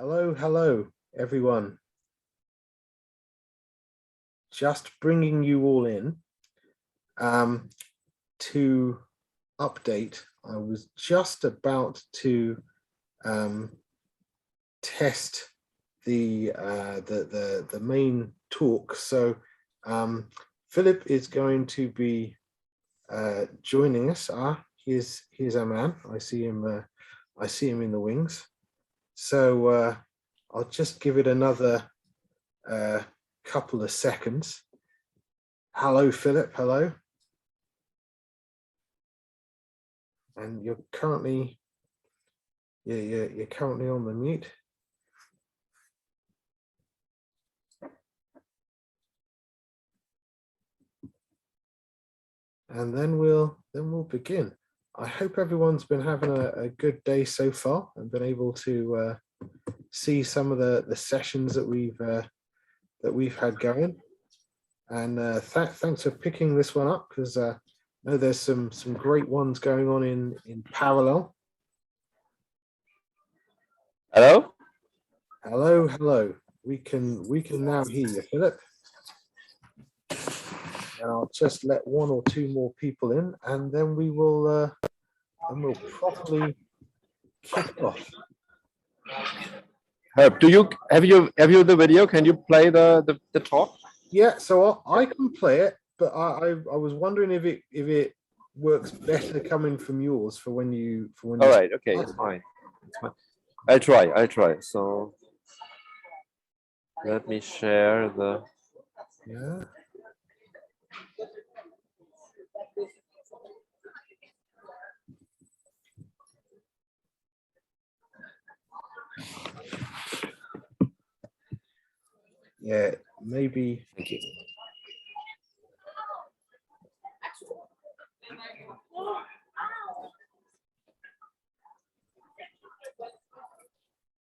Hello, everyone. Just bringing you all in to update. I was just about to test the main talk. So Philip is going to be joining us. Here's our man. I see him. I see him in the wings. So I'll just give it another couple of seconds. Hello, Philip. Hello. And you're currently, you're currently on the mute. And then we'll begin. I hope everyone's been having a good day so far and been able to see some of the sessions that we've had going. And thanks for picking this one up, because I know there's some great ones going on in parallel. Hello. Hello. We can now hear you, Philip. And I'll just let one or two more people in, and then we'll properly kick off. Herb, have you the video? Can you play the talk? Yeah, so I can play it, but I was wondering if it works better coming from yours for when you. All right. Okay. It's fine. I'll try. So let me share the. Yeah. Yeah, maybe. Thank you.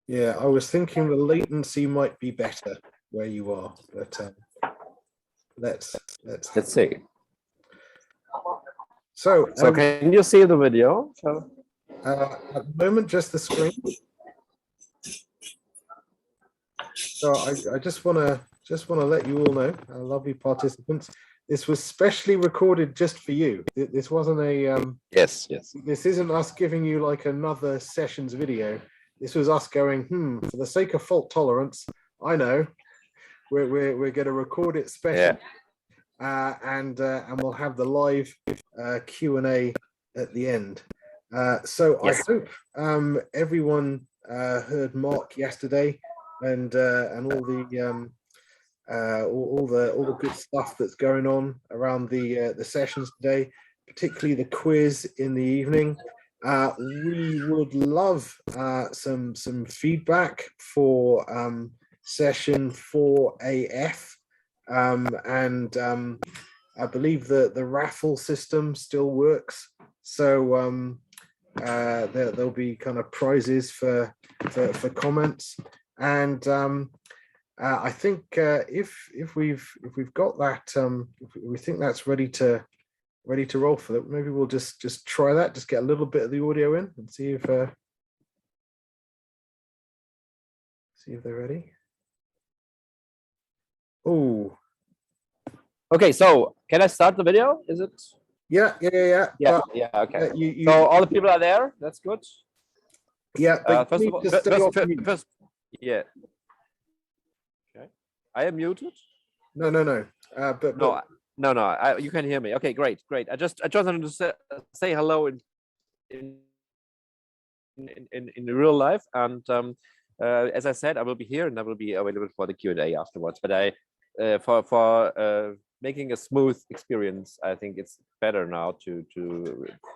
Yeah, I was thinking the latency might be better where you are, but let's see. So can you see the video? At the moment, just the screen. So I just want to let you all know, lovely participants, this was specially recorded just for you. This wasn't a yes. This isn't us giving you like another sessions video. This was us going, for the sake of fault tolerance, I know we're going to record it special, and we'll have the live Q&A at the end. So yes. I hope everyone heard Mark yesterday, and all the good stuff that's going on around the sessions today, particularly the quiz in the evening. We would love some feedback for session 4AF, and I believe that the raffle system still works. So there'll be kind of prizes for comments, and I think if we've got that, if we think that's ready to roll for that, maybe we'll just try that, just get a little bit of the audio in and see if they're ready. Oh, okay. So can I start the video? Is it? Yeah. Okay. So all the people are there. That's good. Yeah. But first of all, first, yeah. Okay. I am muted. No. No. You can hear me. Okay, great. I just wanted to say hello in real life, and as I said, I will be here and I will be available for the Q&A afterwards. But I for making a smooth experience, I think it's better now to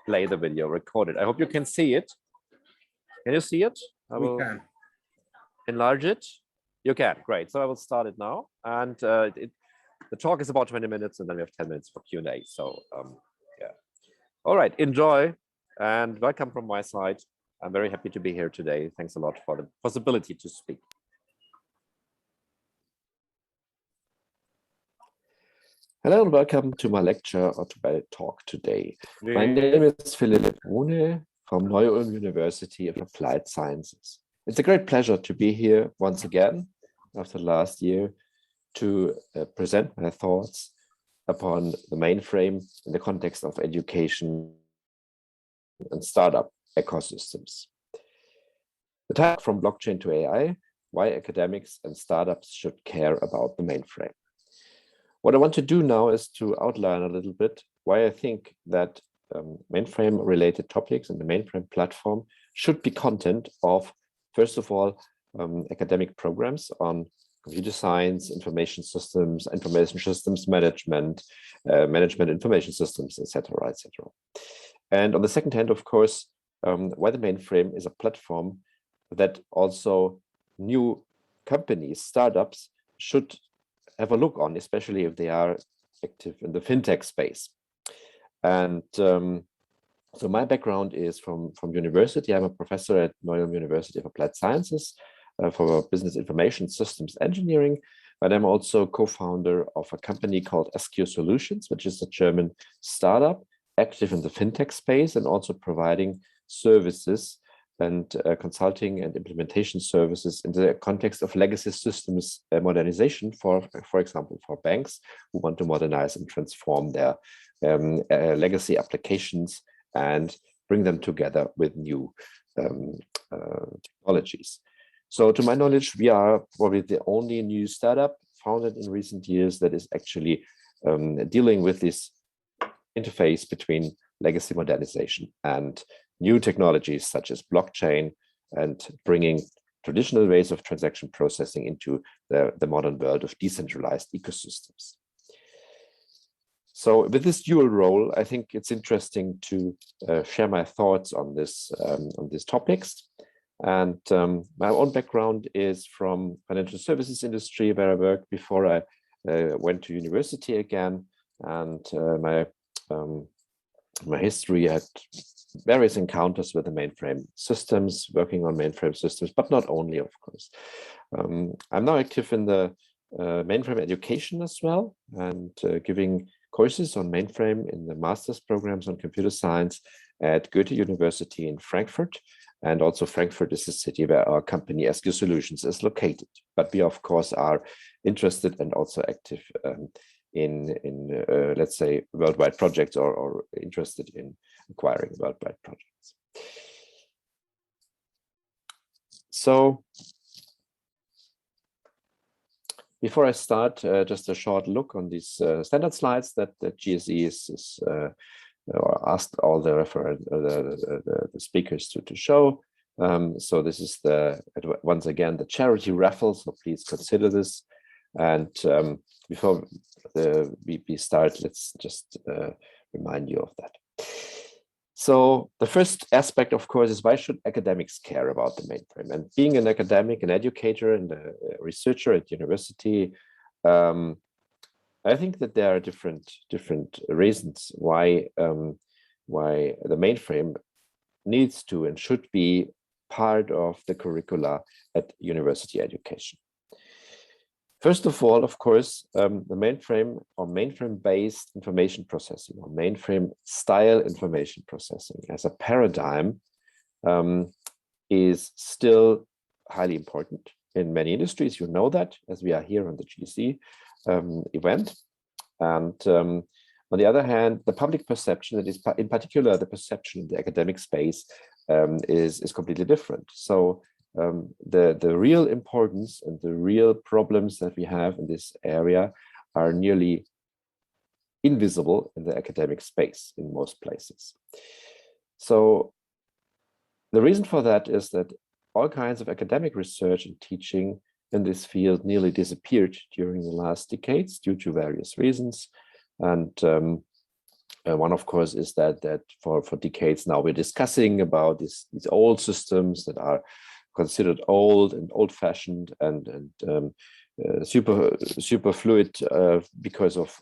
play the video, record it. I hope you can see it. Can you see it? We can enlarge it. You can. Great. So I will start it now, and the talk is about 20 minutes, and then we have 10 minutes for Q&A. So yeah. All right. Enjoy, and welcome from my side. I'm very happy to be here today. Thanks a lot for the possibility to speak. Hello and welcome to my lecture or to my talk today. My name is Philip Brune from Neu-Ulm University of Applied Sciences. It's a great pleasure to be here once again after last year to present my thoughts upon the mainframe in the context of education and startup ecosystems. The title From Blockchain to AI, Why Academics and Startups Should Care About the Mainframe. What I want to do now is to outline a little bit why I think that mainframe related topics and the mainframe platform should be content of, first of all, academic programs on computer science, information systems management, management information systems, etc., etc. And on the second hand, of course, why the mainframe is a platform that also new companies, startups should have a look on, especially if they are active in the fintech space. And so my background is from university. I'm a professor at Neuer University of Applied Sciences for business information systems engineering, but I'm also co-founder of a company called SQ Solutions, which is a German startup active in the fintech space and also providing services and consulting and implementation services in the context of legacy systems modernization, for example, for banks who want to modernize and transform their legacy applications and bring them together with new technologies. So to my knowledge, we are probably the only new startup founded in recent years that is actually dealing with this interface between legacy modernization and new technologies such as blockchain and bringing traditional ways of transaction processing into the modern world of decentralized ecosystems. So with this dual role, I think it's interesting to share my thoughts on these topics. And my own background is from financial services industry, where I worked before I went to university again. And my history had various encounters with the mainframe systems, working on mainframe systems, but not only, of course. I'm now active in the mainframe education as well, and giving courses on mainframe in the master's programs on computer science at Goethe University in Frankfurt. And also Frankfurt is the city where our company SQ Solutions is located. But we, of course, are interested and also active in let's say, worldwide projects or interested in acquiring worldwide projects. So before I start, just a short look on these standard slides that GSE is or asked all the speakers to show. So this is once again the charity raffle, so please consider this. And before we start, let's just remind you of that. So the first aspect, of course, is why should academics care about the mainframe? And being an academic, an educator, and a researcher at university, I think that there are different reasons why the mainframe needs to and should be part of the curricula at university education. First of all, of course, the mainframe or mainframe-based information processing or mainframe-style information processing as a paradigm is still highly important in many industries. You know that, as we are here on the GSE event. And on the other hand, the public perception, that is in particular the perception in the academic space, is completely different. So the real importance and the real problems that we have in this area are nearly invisible in the academic space in most places. So the reason for that is that all kinds of academic research and teaching in this field nearly disappeared during the last decades due to various reasons. And one, of course, is that for decades now we're discussing about these old systems that are considered old and old-fashioned and super fluid because of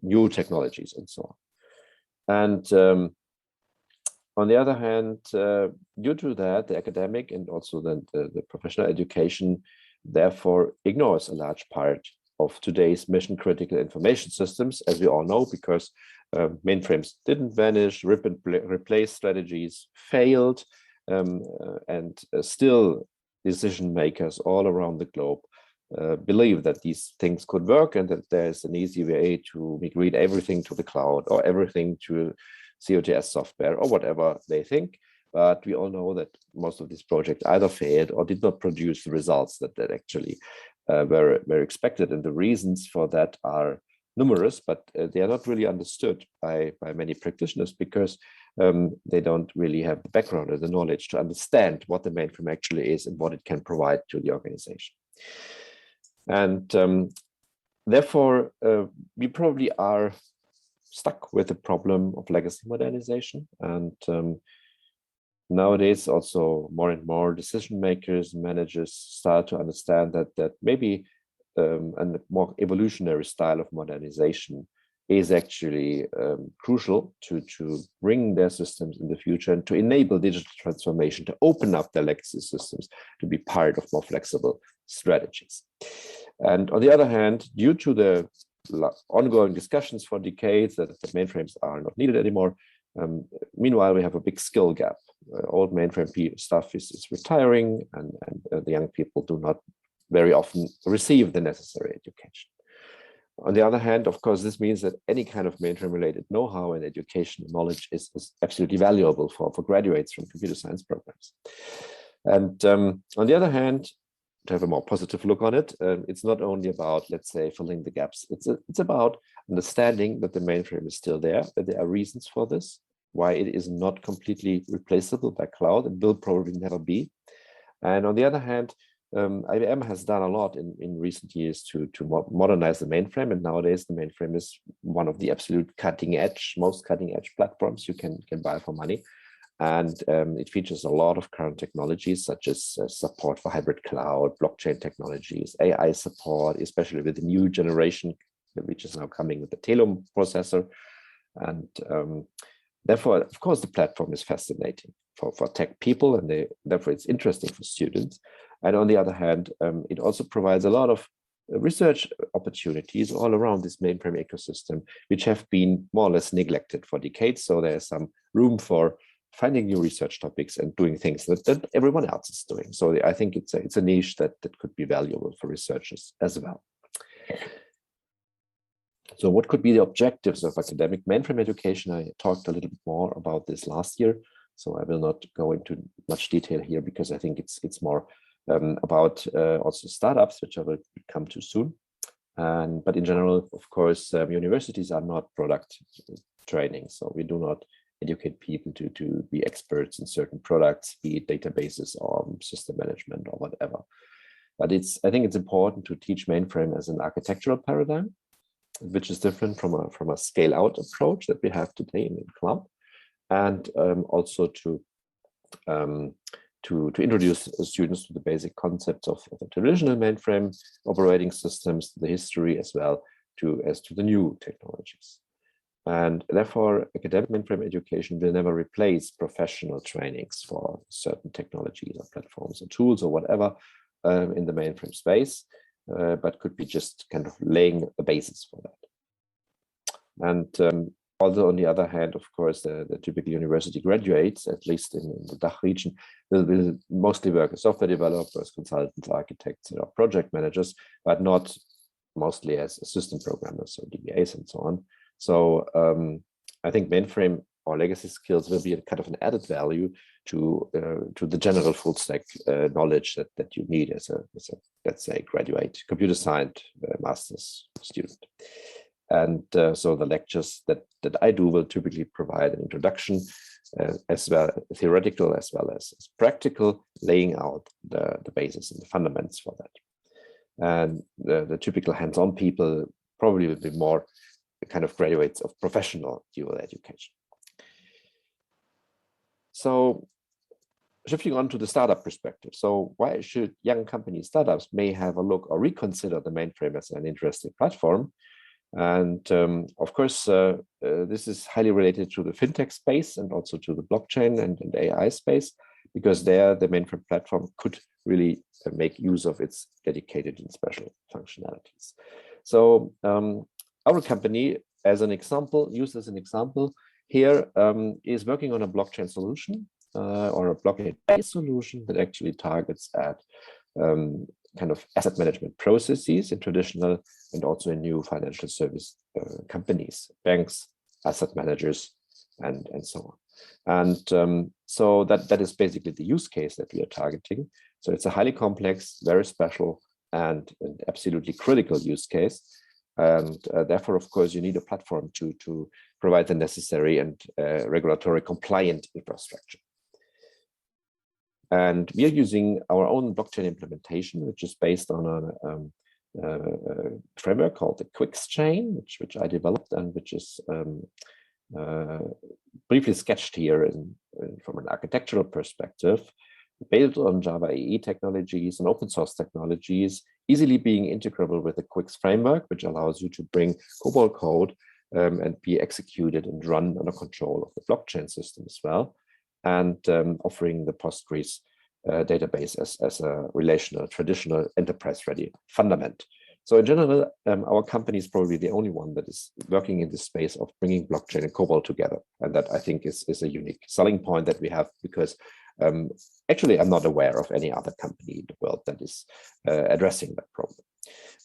new technologies and so on. And on the other hand, due to that, the academic and also the professional education therefore ignores a large part of today's mission-critical information systems, as we all know, because mainframes didn't vanish, rip and replace strategies failed, and still decision makers all around the globe believe that these things could work and that there's an easy way to migrate everything to the cloud or everything to COTS software or whatever they think. But we all know that most of these projects either failed or did not produce the results that actually were expected. And the reasons for that are numerous, but they are not really understood by many practitioners because they don't really have the background or the knowledge to understand what the mainframe actually is and what it can provide to the organization. And therefore, we probably are stuck with the problem of legacy modernization. And nowadays, also more and more decision makers, managers start to understand that maybe a more evolutionary style of modernization is actually crucial to bring their systems in the future and to enable digital transformation, to open up their legacy systems to be part of more flexible strategies. And on the other hand, due to the ongoing discussions for decades that the mainframes are not needed anymore, meanwhile, we have a big skill gap. Old mainframe stuff is retiring, and the young people do not very often receive the necessary education. On the other hand, of course, this means that any kind of mainframe-related know-how and education and knowledge is absolutely valuable for graduates from computer science programs. And on the other hand, to have a more positive look on it, it's not only about, let's say, filling the gaps. It's about understanding that the mainframe is still there, that there are reasons for this, why it is not completely replaceable by cloud and will probably never be. And on the other hand, IBM has done a lot in recent years to modernize the mainframe, and nowadays the mainframe is one of the absolute most cutting edge platforms you can buy for money. And it features a lot of current technologies, such as support for hybrid cloud, blockchain technologies, AI support, especially with the new generation, which is now coming with the Telum processor. And therefore, of course, the platform is fascinating for tech people, and therefore it's interesting for students. And on the other hand, it also provides a lot of research opportunities all around this mainframe ecosystem, which have been more or less neglected for decades. So there's some room for finding new research topics and doing things that everyone else is doing. So I think it's a niche that could be valuable for researchers as well. So what could be the objectives of academic mainframe education? I talked a little bit more about this last year, so I will not go into much detail here because I think it's more about also startups, which I will come to soon. But in general, of course, universities are not product training, so we do not educate people to be experts in certain products, be it databases or system management or whatever. But I think it's important to teach mainframe as an architectural paradigm, which is different from a scale-out approach that we have today in cloud, and also to introduce students to the basic concepts of the traditional mainframe operating systems, the history as well as to the new technologies. And therefore, academic mainframe education will never replace professional trainings for certain technologies or platforms or tools or whatever in the mainframe space, but could be just kind of laying the basis for that. And although on the other hand, of course, the typical university graduates, at least in the DACH region, will mostly work as software developers, consultants, architects, or project managers, but not mostly as system programmers or DBAs and so on. So I think mainframe or legacy skills will be a kind of an added value to the general full stack knowledge that you need as a let's say graduate computer science master's student. And so the lectures that I do will typically provide an introduction as well theoretical as well as practical, laying out the basis and the fundamentals for that. And the typical hands-on people probably will be more kind of graduates of professional dual education. So shifting on to the startup perspective. So why should young companies, startups may have a look or reconsider the mainframe as an interesting platform? And of course, this is highly related to the fintech space and also to the blockchain and AI space, because there the mainframe platform could really make use of its dedicated and special functionalities. So our company, as an example, used as an example here, is working on a blockchain solution or a blockchain-based solution that actually targets at kind of asset management processes in traditional and also in new financial service companies, banks, asset managers, and so on. And so that is basically the use case that we are targeting. So it's a highly complex, very special, and an absolutely critical use case. And therefore, of course, you need a platform to provide the necessary and regulatory compliant infrastructure. And we are using our own blockchain implementation, which is based on a framework called the Quix chain, which I developed and which is briefly sketched here from an architectural perspective, built on Java EE technologies and open source technologies, easily being integrable with the Quix framework, which allows you to bring COBOL code and be executed and run under control of the blockchain system as well, and offering the Postgres database as a relational, traditional, enterprise-ready fundament. So in general, our company is probably the only one that is working in this space of bringing blockchain and COBOL together. And that I think is a unique selling point that we have, because actually I'm not aware of any other company in the world that is addressing that problem.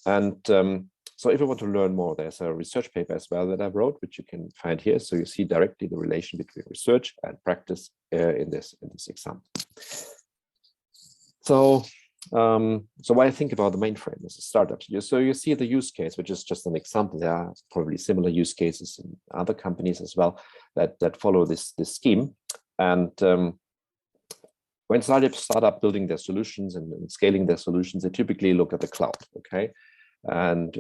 And so if you want to learn more, there's a research paper as well that I wrote, which you can find here. So you see directly the relation between research and practice in this example. So why I think about the mainframe as a startup. So you see the use case, which is just an example. There are probably similar use cases in other companies as well that follow this scheme. And when startups start up building their solutions and scaling their solutions, they typically look at the cloud, okay? And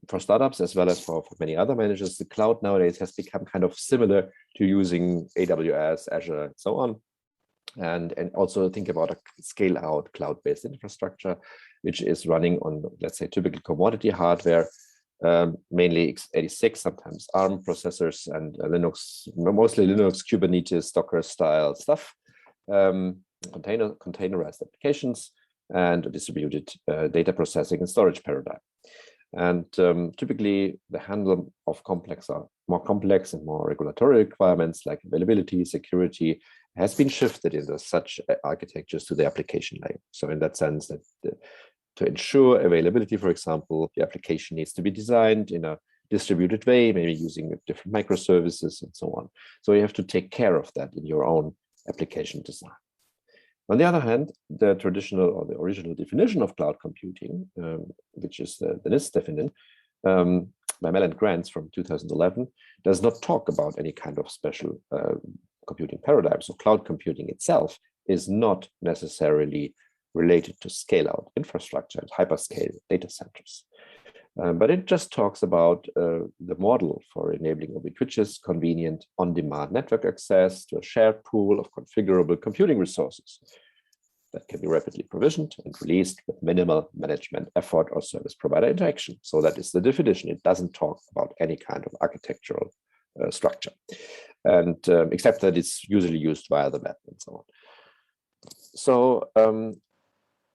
for startups, as well as for many other managers, the cloud nowadays has become kind of similar to using AWS, Azure, and so on. And also think about a scale out cloud-based infrastructure, which is running on, let's say, typical commodity hardware, mainly x86, sometimes ARM processors, and Linux, mostly Linux, Kubernetes, Docker style stuff, containerized applications, and a distributed data processing and storage paradigm. And typically the handle of more complex and more regulatory requirements like availability, security, has been shifted into such architectures to the application layer. So in that sense, that to ensure availability, for example, the application needs to be designed in a distributed way, maybe using different microservices and so on. So you have to take care of that in your own application design. On the other hand, the traditional or the original definition of cloud computing, which is the NIST definition by Mel and Grants from 2011, does not talk about any kind of special computing paradigm. So cloud computing itself is not necessarily related to scale out infrastructure and hyperscale data centers. But it just talks about the model for enabling ubiquitous, convenient, on-demand network access to a shared pool of configurable computing resources that can be rapidly provisioned and released with minimal management effort or service provider interaction. So that is the definition. It doesn't talk about any kind of architectural structure, and except that it's usually used via the web and so on. So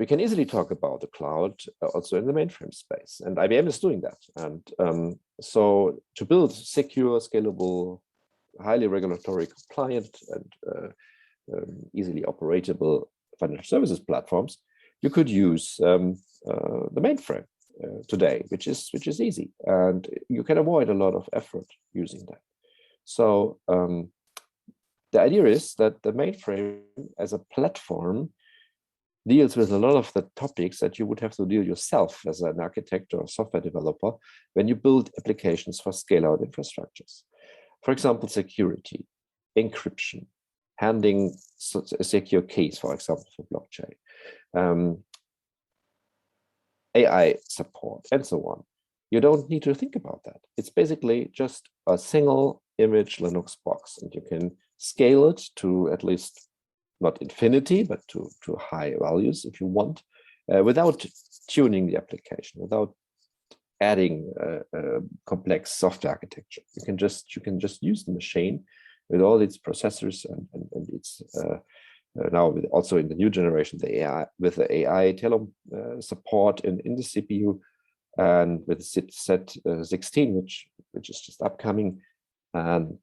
we can easily talk about the cloud also in the mainframe space, and IBM is doing that. And so to build secure, scalable, highly regulatory compliant, and easily operatable financial services platforms, you could use the mainframe today, which is easy, and you can avoid a lot of effort using that. So the idea is that the mainframe as a platform deals with a lot of the topics that you would have to deal yourself as an architect or software developer when you build applications for scale-out infrastructures. For example, security, encryption, handling secure keys, for example, for blockchain, AI support, and so on. You don't need to think about that. It's basically just a single image Linux box, and you can scale it to at least not infinity, but to high values if you want, without tuning the application, without adding complex software architecture. You can just use the machine with all its processors and its now also in the new generation, the AI with the AI Telum support in the CPU, and with set 16, which is just upcoming, and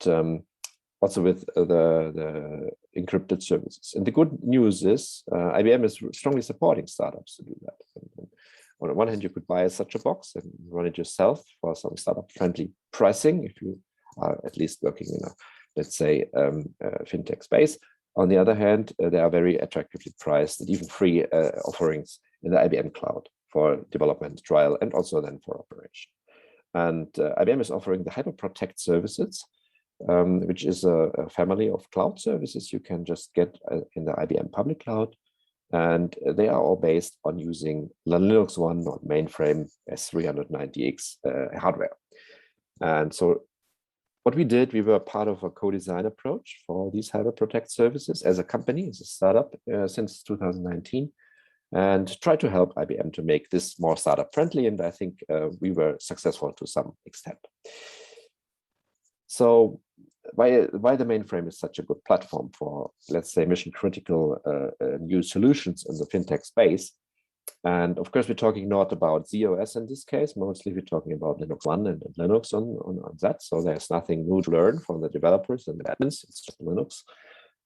also with the encrypted services. And the good news is IBM is strongly supporting startups to do that. And on the one hand, you could buy such a box and run it yourself for some startup-friendly pricing if you are at least working in a, let's say, fintech space. On the other hand, there are very attractively priced and even free offerings in the IBM cloud for development, trial, and also then for operation. And IBM is offering the HyperProtect services, which is a family of cloud services you can just get in the IBM public cloud. And they are all based on using Linux One or Mainframe S390X hardware. And so what we did, we were part of a co-design approach for these HyperProtect services as a company, as a startup since 2019, and try to help IBM to make this more startup friendly. And I think we were successful to some extent. So why the Mainframe is such a good platform for, let's say, mission critical new solutions in the fintech space. And of course, we're talking not about z/OS in this case, mostly we're talking about Linux One and Linux on that. So there's nothing new to learn from the developers and the admins, it's just Linux.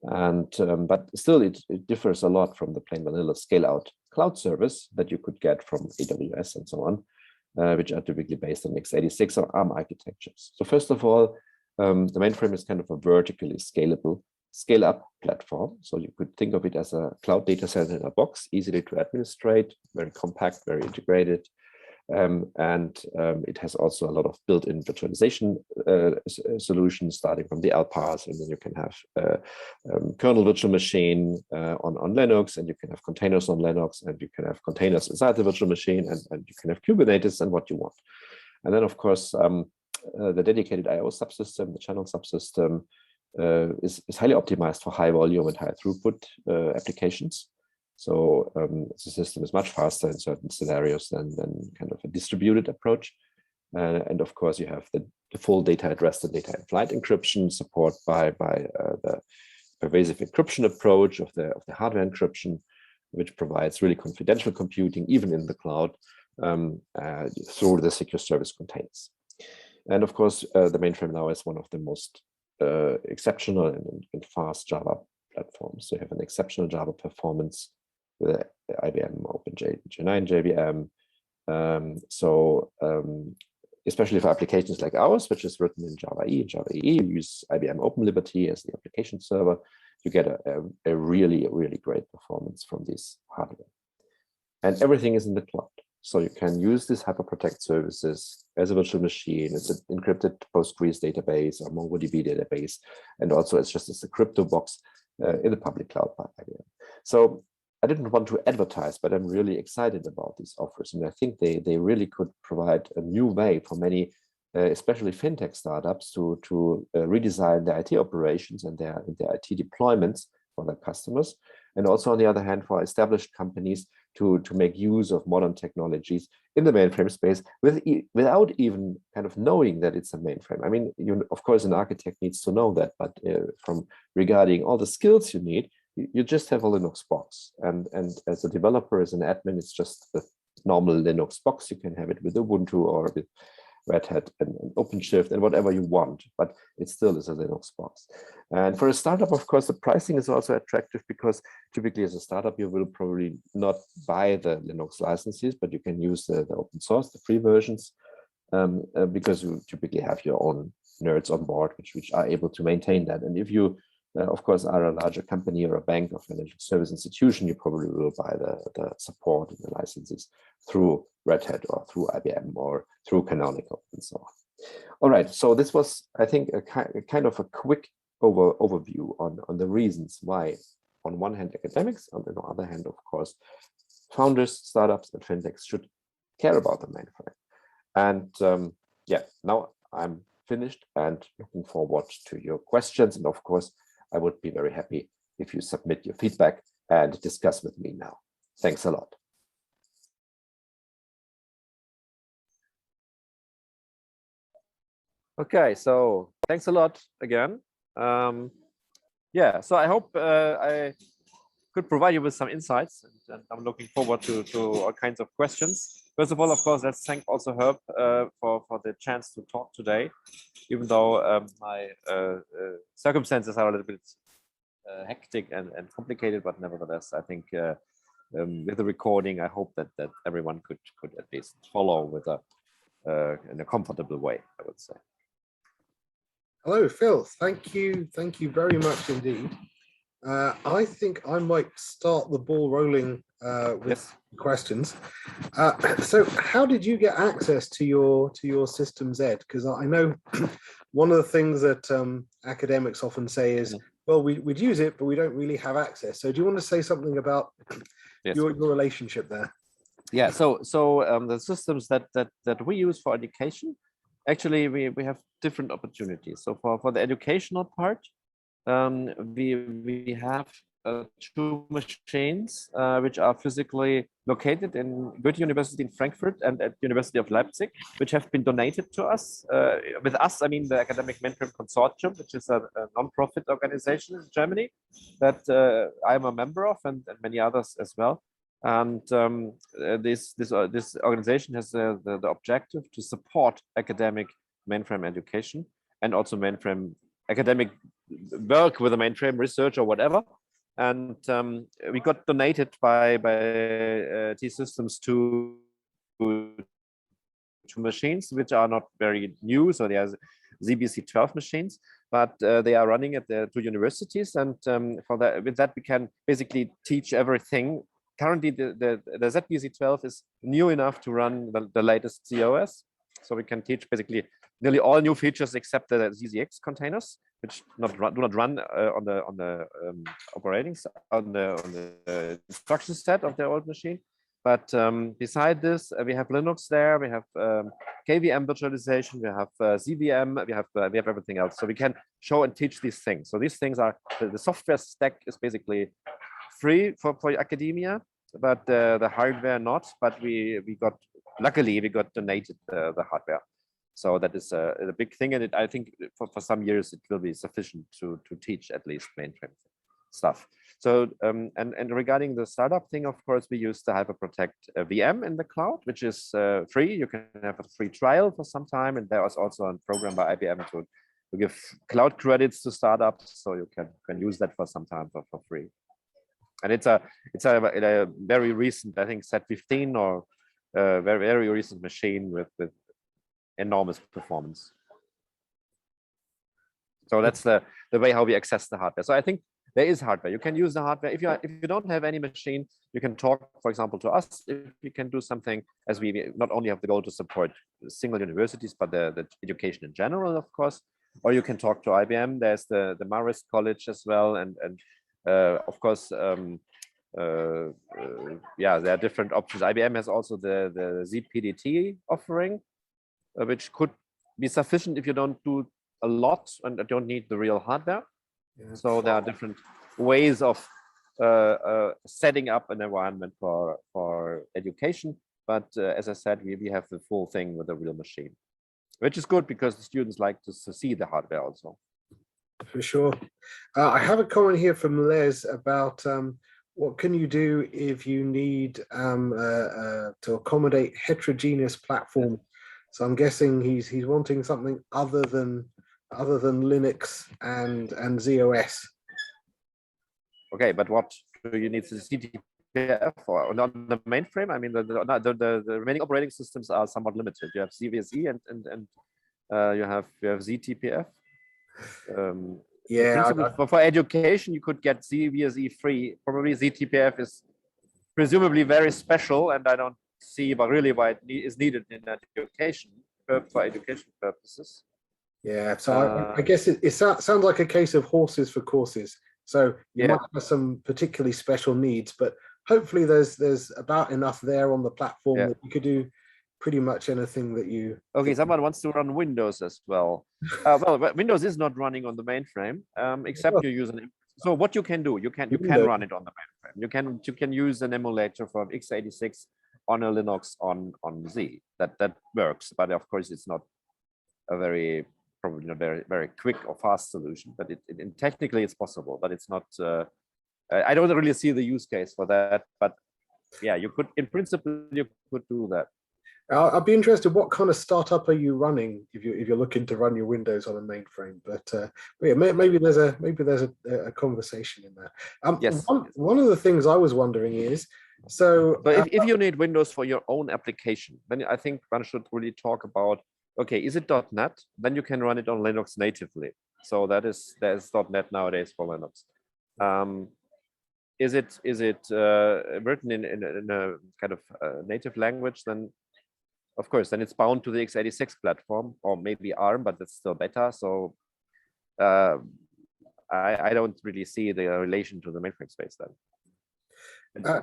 And but still it differs a lot from the plain vanilla scale out cloud service that you could get from AWS and so on, which are typically based on x86 or ARM architectures. So first of all, the Mainframe is kind of a vertically scalable scale-up platform. So you could think of it as a cloud data center in a box, easily to administrate, very compact, very integrated. And it has also a lot of built-in virtualization solutions, starting from the LPAS, and then you can have kernel virtual machine on Linux, and you can have containers on Linux, and you can have containers inside the virtual machine, and you can have Kubernetes and what you want. And then, of course, the dedicated I/O subsystem, the channel subsystem, is highly optimized for high volume and high throughput applications. So the system is much faster in certain scenarios than kind of a distributed approach. And of course, you have the full data at rest and data in flight encryption support by the pervasive encryption approach of the hardware encryption, which provides really confidential computing, even in the cloud, through the secure service containers. And of course, the Mainframe now is one of the most exceptional and fast Java platforms. So you have an exceptional Java performance with IBM OpenJ9 JVM. Especially for applications like ours, which is written in Java EE and Java EE, you use IBM OpenLiberty as the application server, you get a really great performance from this hardware. And everything is in the cloud. So you can use these HyperProtect services as a virtual machine. It's an encrypted Postgres database or MongoDB database. And also it's just as a crypto box in the public cloud by IBM. So I didn't want to advertise, but I'm really excited about these offers. And I think they really could provide a new way for many, especially fintech startups, to redesign their IT operations and their IT deployments for their customers. And also, on the other hand, for established companies to make use of modern technologies in the mainframe space without even kind of knowing that it's a mainframe. I mean, of course, an architect needs to know that, but from regarding all the skills you need, you just have a Linux box. And as a developer, as an admin, it's just a normal Linux box. You can have it with Ubuntu or with Red Hat and OpenShift and whatever you want, but it still is a Linux box. And for a startup, of course, the pricing is also attractive because typically as a startup, you will probably not buy the Linux licenses, but you can use the open source, the free versions, because you typically have your own nerds on board, which are able to maintain that. And if you, of course, are a larger company or a bank or financial service institution, you probably will buy the support and the licenses through Red Hat or through IBM or through Canonical and so on. All right, so this was, I think, a kind of a quick overview on the reasons why, on one hand, academics, on the other hand, of course, founders, startups, and fintechs should care about the mainframe. And yeah, now I'm finished and looking forward to your questions. And of course, I would be very happy if you submit your feedback and discuss with me now. Thanks a lot. Okay, so thanks a lot again. Yeah, so I hope I could provide you with some insights, and I'm looking forward to all kinds of questions. First of all, of course, let's thank also Herb for the chance to talk today, even though my circumstances are a little bit hectic and complicated, but nevertheless, I think with the recording, I hope that everyone could at least follow with in a comfortable way, I would say. Hello, Phil. Thank you very much indeed. I think I might start the ball rolling with questions. So how did you get access to your Systems Ed? Because I know one of the things that academics often say is, well, we'd use it, but we don't really have access. So do you want to say something about your relationship there? Yeah, so the systems that we use for education, actually we have different opportunities. So for the educational part, we have 2 machines which are physically located in Goethe University in Frankfurt and at University of Leipzig, which have been donated to us. With us, I mean the Academic Mainframe Consortium, which is a non-profit organization in Germany that I'm a member of, and many others as well. And this organization has the objective to support academic mainframe education and also mainframe academic work with a mainframe research or whatever. And we got donated by T-Systems to machines which are not very new, so they are ZBC12 machines, but they are running at the 2 universities, and with that we can basically teach everything. Currently, the ZBC12 is new enough to run the latest COS, so we can teach basically nearly all new features except the ZZX containers, which do not run on the instruction set of the old machine. But beside this, we have Linux there, we have KVM virtualization, we have ZVM, we have everything else. So we can show and teach these things. So these things are the software stack is basically free for academia, but the hardware not. But luckily we got donated the hardware, so that is a big thing, and I think for some years it will be sufficient to teach at least mainframe stuff. So and regarding the startup thing, of course, we use the HyperProtect VM in the cloud, which is free. You can have a free trial for some time, and there was also a program by IBM to give cloud credits to startups, so you can use that for some time for free. And it's a very recent, I think, Z15 or very recent machine with enormous performance. So that's the way how we access the hardware. So I think there is hardware. You can use the hardware. If you don't have any machine, you can talk, for example, to us if we can do something, as we not only have the goal to support single universities, but the education in general, of course. Or you can talk to IBM. There's the Marist College as well, and of course, yeah, there are different options. IBM has also the ZPDT offering, which could be sufficient if you don't do a lot and don't need the real hardware. Yeah. So there are different ways of setting up an environment for education. But as I said, we have the full thing with a real machine, which is good because the students like to see the hardware also. For sure. I have a comment here from Les about what can you do if you need to accommodate heterogeneous platforms. So I'm guessing he's wanting something other than Linux and ZOS. Okay, but what do you need? ZTPF or not the mainframe? I mean, the remaining operating systems are somewhat limited. You have ZVSE and you have ZTPF. Yeah, for education, you could get ZVSE free. Probably ZTPF is presumably very special, and I don't see really why it is needed in education for education purposes. Yeah, so I guess it sounds like a case of horses for courses. So you might have some particularly special needs, but hopefully there's about enough there on the platform that you could do pretty much anything that you. Okay, someone wants to run Windows as well. Well, Windows is not running on the mainframe, except you use an. So what you can do, you can run it on the mainframe. You can use an emulator from x86 on a Linux on Z. That works, but of course it's not a probably not very quick or fast solution. But technically it's possible, but it's not I don't really see the use case for that, but yeah, you could, in principle, you could do that. I'd be interested. What kind of startup are you running if you're looking to run your Windows on a mainframe? But yeah, maybe there's a conversation in there. Yes. One of the things I was wondering is so. So if you need Windows for your own application, then I think one should really talk about, okay, is it .NET? Then you can run it on Linux natively. So there's .NET nowadays for Linux. Is it written in a kind of native language? Then of course, then it's bound to the x86 platform, or maybe ARM, but it's still better. So I don't really see the relation to the mainframe space then.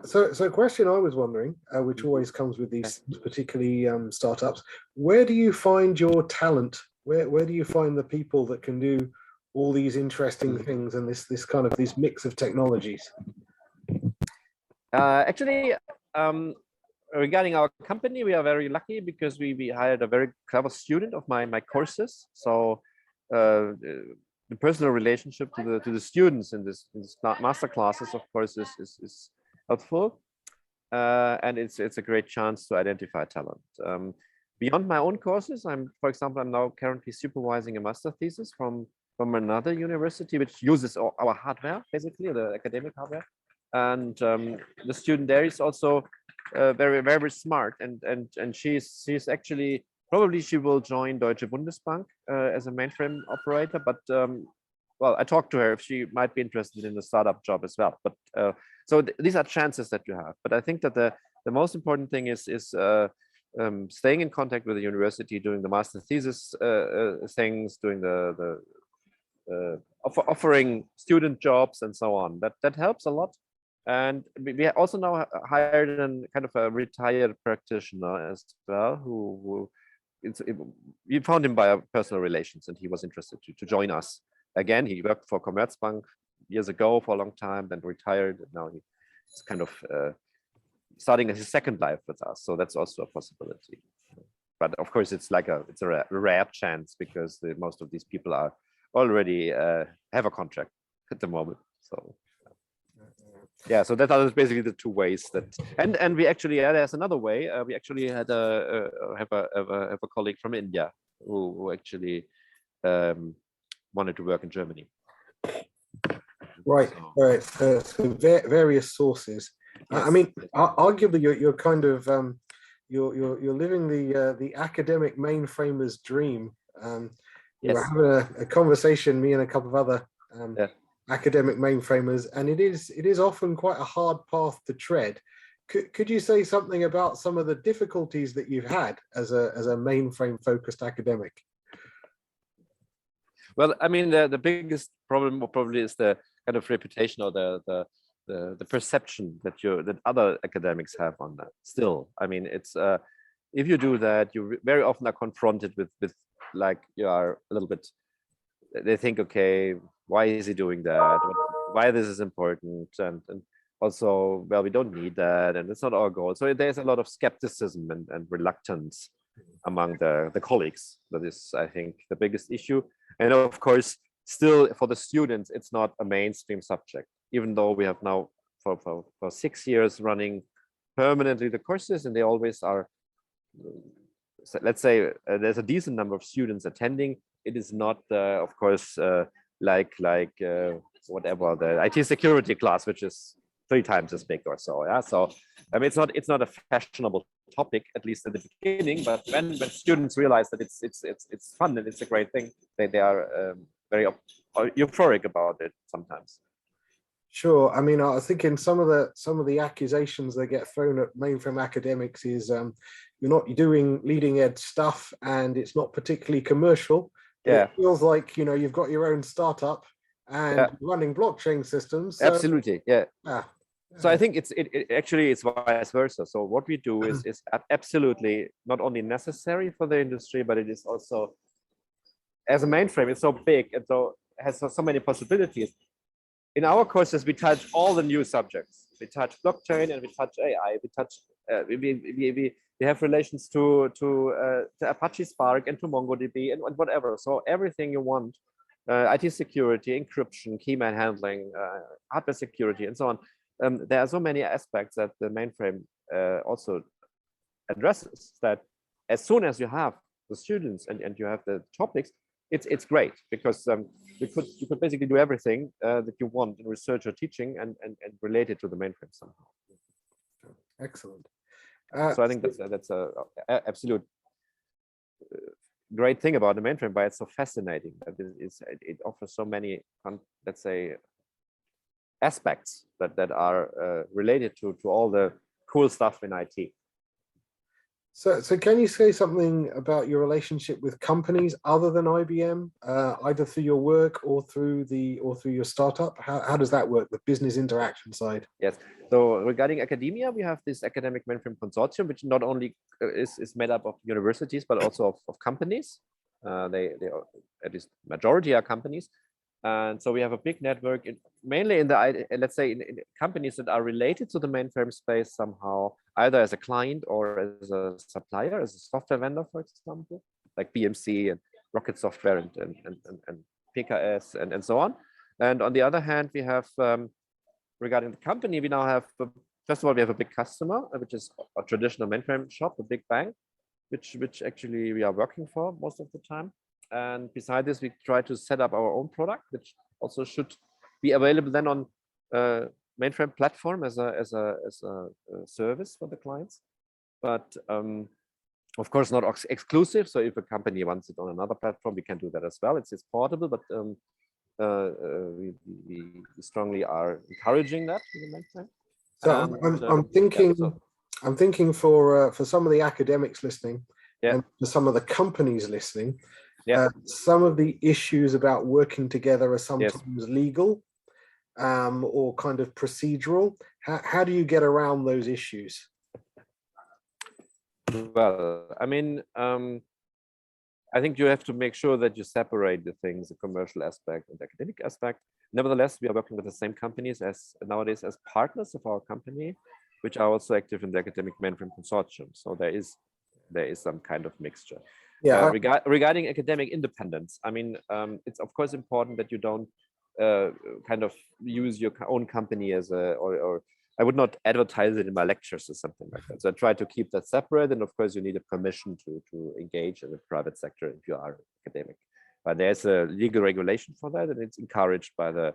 So a question I was wondering, which always comes with these particularly startups, where do you find your talent? Where do you find the people that can do all these interesting things and this kind of this mix of technologies? Actually, regarding our company, we are very lucky because we hired a very clever student of my courses. So the personal relationship to the students in this master classes, of course, is helpful, and it's a great chance to identify talent. Beyond my own courses, for example, I'm now currently supervising a master thesis from another university which uses our hardware, basically the academic hardware, and the student there is also very, very smart, and she's actually, probably she will join Deutsche Bundesbank as a mainframe operator, but well, I talked to her if she might be interested in a startup job as well. But so these are chances that you have. But I think that the most important thing is staying in contact with the university, doing the master thesis things, doing the offering student jobs and so on. That helps a lot. And we also now hired a kind of a retired practitioner as well, we found him by personal relations, and he was interested to join us. Again, he worked for Commerzbank years ago for a long time, then retired, and now he's kind of starting his second life with us. So that's also a possibility. But of course, it's a rare chance because most of these people are already have a contract at the moment. So. Yeah, so that are basically the two ways that, and we actually, there's another way. We actually had have a colleague from India who actually wanted to work in Germany. Right, right. So various sources. Yes. I mean, arguably, you're kind of you're living the academic mainframer's dream. We were having a conversation, me and a couple of other academic mainframers, and it is often quite a hard path to tread. Could you say something about some of the difficulties that you've had as a mainframe focused academic? Well, I mean, the biggest problem probably is the kind of reputation or the perception that other academics have on that. Still, I mean, it's if you do that, you very often are confronted with like you are a little bit. They think, okay, why is he doing that? Why this is important? And also, well, we don't need that, and it's not our goal. So there's a lot of skepticism and reluctance among the colleagues. That is, I think, the biggest issue. And of course, still for the students, it's not a mainstream subject, even though we have now for 6 years running permanently the courses, and they always are, let's say, there's a decent number of students attending. It is not, of course, like whatever the IT security class, which is 3 times as big or so. Yeah, so I mean, it's not a fashionable topic, at least in the beginning. But when students realize that it's fun and it's a great thing, they are very euphoric about it sometimes. Sure. I mean, I was thinking some of the accusations that get thrown at mainframe academics is you're not doing leading edge stuff, and it's not particularly commercial. Yeah. It feels like, you've got your own startup and running blockchain systems. So, absolutely. Yeah. So I think it's vice versa. So what we do is absolutely not only necessary for the industry, but it is also, as a mainframe, it's so big and so has so many possibilities. In our courses, we touch all the new subjects. We touch blockchain and we touch AI. We touch we have relations to Apache Spark and to MongoDB and whatever. So everything you want IT security, encryption, key man handling, hardware security, and so on. There are so many aspects that the mainframe also addresses, that as soon as you have the students and you have the topics, it's great, because you could basically do everything that you want in research or teaching and relate it to the mainframe somehow. Excellent. So I think that's a absolute great thing about the mainframe, but it's so fascinating that it offers so many, let's say, aspects that are related to all the cool stuff in IT. So can you say something about your relationship with companies other than IBM, either through your work or through your startup? How does that work, the business interaction side? Yes. So regarding academia, we have this academic mainframe consortium, which not only is made up of universities but also of companies. They at least majority are companies, and so we have a big network, mainly in the, let's say, in companies that are related to the mainframe space somehow, either as a client or as a supplier, as a software vendor, for example, like BMC and Rocket Software and PKS and so on. And on the other hand, we have, regarding the company, we now have, first of all, we have a big customer, which is a traditional mainframe shop, a big bank, which actually we are working for most of the time. And beside this, we try to set up our own product, which also should be available then on mainframe platform as a service for the clients. But of course, not exclusive. So if a company wants it on another platform, we can do that as well. It's portable, but we strongly are encouraging that in the mainframe. So I'm thinking. Yeah, I'm thinking for some of the academics listening, and for some of the companies listening, some of the issues about working together are sometimes legal or kind of procedural. How do you get around those issues? Well, I mean, I think you have to make sure that you separate the things, the commercial aspect and the academic aspect. Nevertheless, we are working with the same companies nowadays as partners of our company, which are also active in the academic mainframe consortium. So there is some kind of mixture. Yeah. Regarding academic independence, I mean, it's of course important that you don't kind of use your own company as or I would not advertise it in my lectures or something like that. So I try to keep that separate. And of course, you need a permission to engage in the private sector if you are academic. But there's a legal regulation for that, and it's encouraged by the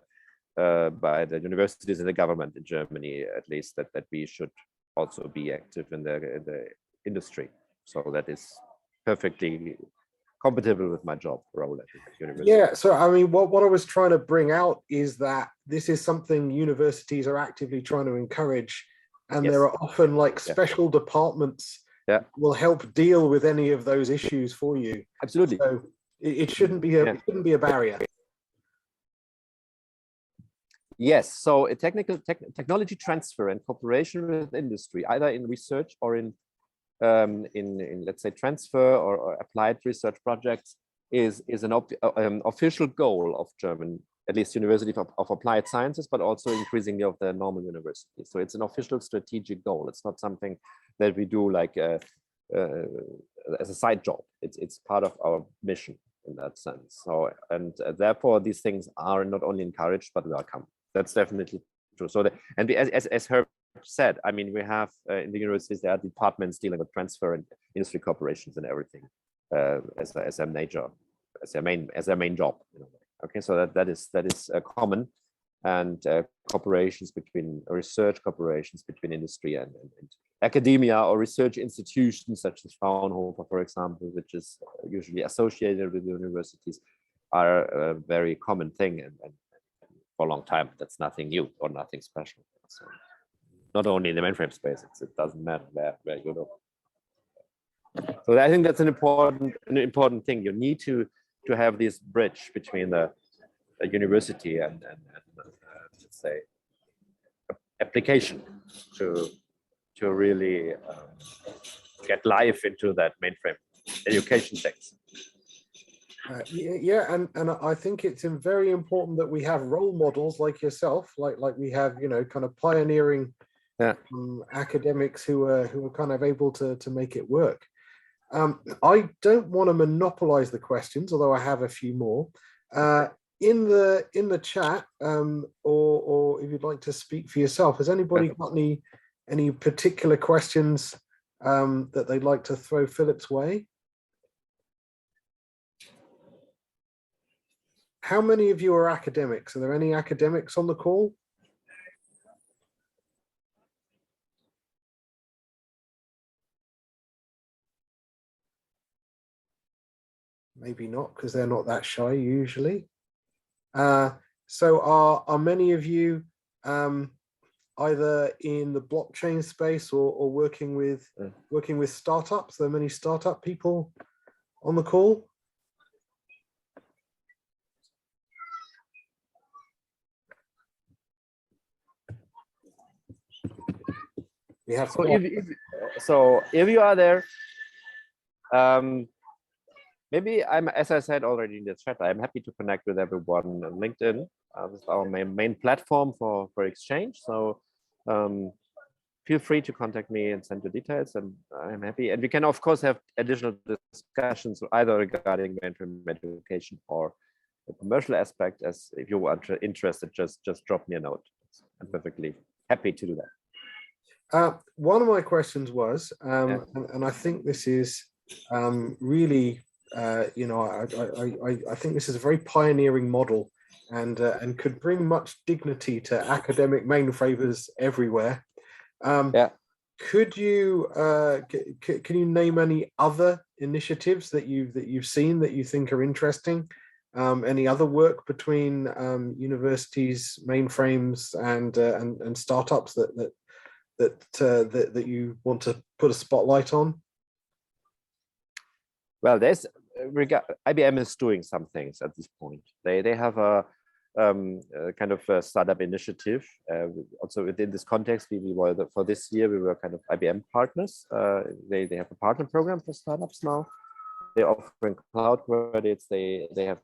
universities and the government in Germany, at least, that we should also be active in the industry. So that is perfectly compatible with my job role at the university. Yeah, so I mean, what I was trying to bring out is that this is something universities are actively trying to encourage, and there are often like special departments that will help deal with any of those issues for you. Absolutely. So it shouldn't be a barrier. Yes, so a technology transfer and cooperation with industry, either in research or in let's say transfer or applied research projects, is an official goal of German, at least University of Applied Sciences, but also increasingly of the normal universities. So it's an official strategic goal. It's not something that we do like as a side job. It's part of our mission in that sense. So and therefore these things are not only encouraged but welcome. That's definitely true. So as Herb said, I mean, we have in the universities there are departments dealing with transfer and industry corporations and everything as their main job. You know? Okay, so that is common, and cooperations between research corporations between industry and academia or research institutions such as Fraunhofer, for example, which is usually associated with universities, are a very common thing and for a long time. That's nothing new or nothing special. So not only in the mainframe space, it doesn't matter where you look. So I think that's an important thing. You need to have this bridge between the university and let's say application to really get life into that mainframe education text. And I think it's very important that we have role models like yourself, like we have, you know, kind of pioneering academics who are kind of able to make it work. I don't want to monopolize the questions, although I have a few more. in the chat, or if you'd like to speak for yourself, has anybody got any particular questions that they'd like to throw Philip's way? How many of you are academics? Are there any academics on the call? Maybe not, because they're not that shy usually. So are many of you either in the blockchain space or working with startups? Are there many startup people on the call? We have so if you are there, maybe as I said already in the chat, I'm happy to connect with everyone on LinkedIn. This is our main platform for exchange. So feel free to contact me and send your details, and I'm happy. And we can of course have additional discussions either regarding mainframe education or the commercial aspect. As if you are interested, just drop me a note. I'm perfectly happy to do that. One of my questions was, and I think this is really, you know, I think this is a very pioneering model, and could bring much dignity to academic mainframers everywhere. Could you can you name any other initiatives that you've seen that you think are interesting? Any other work between universities, mainframes, and startups that you want to put a spotlight on? Well, there's IBM is doing some things at this point. They have a kind of a startup initiative. Also within this context, we were for this year we were kind of IBM partners. They have a partner program for startups now. They're offering cloud credits. They have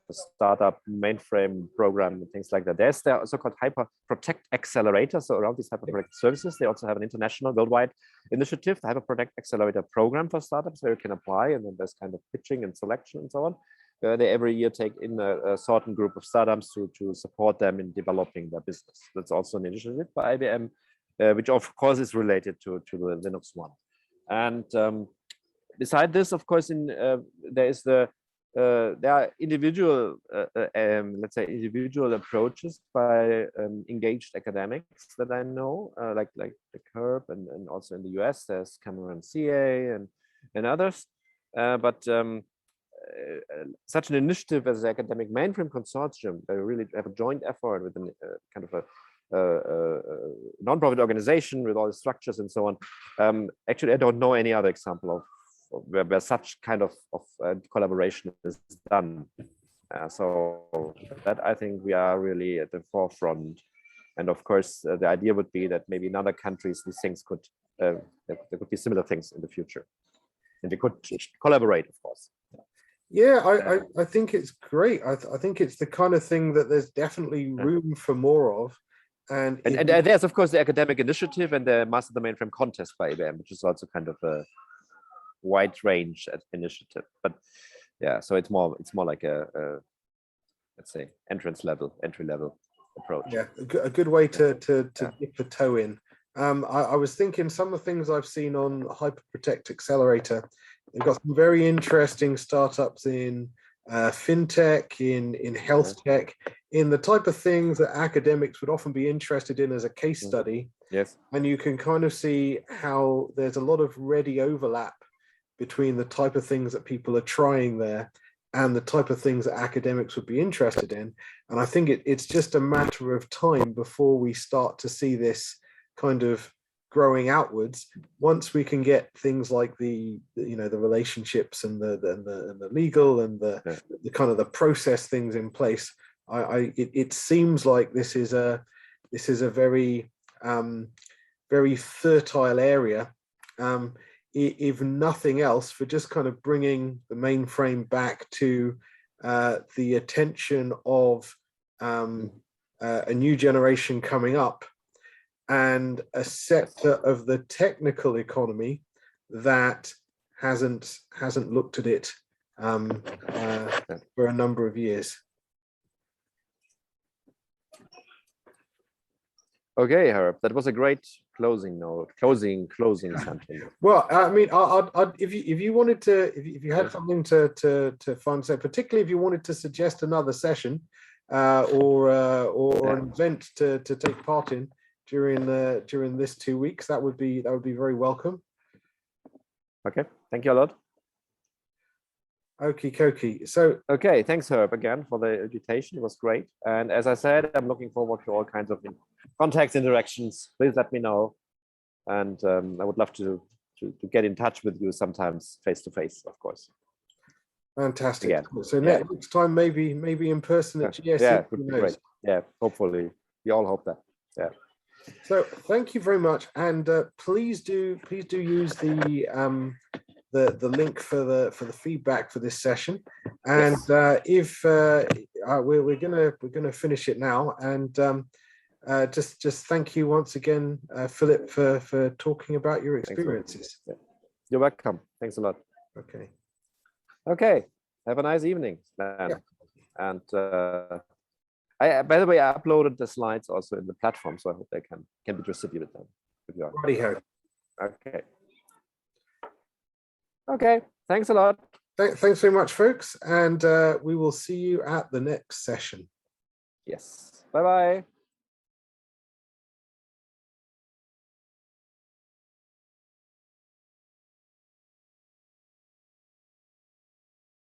a startup mainframe program and things like that. There's the so-called Hyper Protect Accelerator. So around these Hyper Protect services, they also have an international, worldwide initiative, the Hyper Protect Accelerator program for startups, where you can apply, and then there's kind of pitching and selection and so on. They every year take in a certain group of startups to support them in developing their business. That's also an initiative by IBM, which of course is related to the Linux One. And beside this, of course, there are individual, let's say, individual approaches by engaged academics that I know, like the CURB, and also in the US, there's Cameron CA and others. But such an initiative as the Academic Mainframe Consortium, they really have a joint effort with kind of a non-profit organization with all the structures and so on. Actually, I don't know any other example of where such kind of collaboration is done. So that I think we are really at the forefront. And of course, the idea would be that maybe in other countries, these things could, there could be similar things in the future. And they could collaborate, of course. Yeah, I think it's great. I think it's the kind of thing that there's definitely room for more of. And there's, of course, the academic initiative and the Master the Mainframe contest by IBM, which is also kind of a wide range initiative. But yeah, so it's more like a let's say entry level approach. Yeah, a good way to dip a toe in. I was thinking some of the things I've seen on Hyper Protect Accelerator. They've got some very interesting startups in fintech, in health tech, in the type of things that academics would often be interested in as a case study. Yes. And you can kind of see how there's a lot of ready overlap between the type of things that people are trying there and the type of things that academics would be interested in. And I think it's just a matter of time before we start to see this kind of growing outwards. Once we can get things like the relationships and the legal and the kind of the process things in place, it seems like this is a very very fertile area, if nothing else, for just kind of bringing the mainframe back to the attention of a new generation coming up, and a sector of the technical economy that hasn't looked at it for a number of years. Okay, Herb, that was a great closing note, closing sentence. Well, I mean, if you wanted to, if you had something to find, so particularly if you wanted to suggest another session, or an event to take part in during this 2 weeks, that would be very welcome. Okay, thank you a lot. Okie dokie. So okay, thanks Herb again for the invitation. It was great, and as I said, I'm looking forward to all kinds of contacts, interactions. Please let me know, and I would love to get in touch with you sometimes face to face, of course. Fantastic. Again. So next time, maybe in person at GSE. Yeah, would be great. Yeah, hopefully we all hope that. Yeah. So thank you very much, and please do use the link for the feedback for this session, and yes. If we're gonna finish it now, and just thank you once again, Philip, for talking about your experiences. Yeah. You're welcome. Thanks a lot. Okay. Have a nice evening, man. Yeah. And by the way, I uploaded the slides also in the platform, so I hope they can be distributed then. Okay. Okay, thanks a lot. Thanks very much, folks, and we will see you at the next session. Yes. Bye-bye.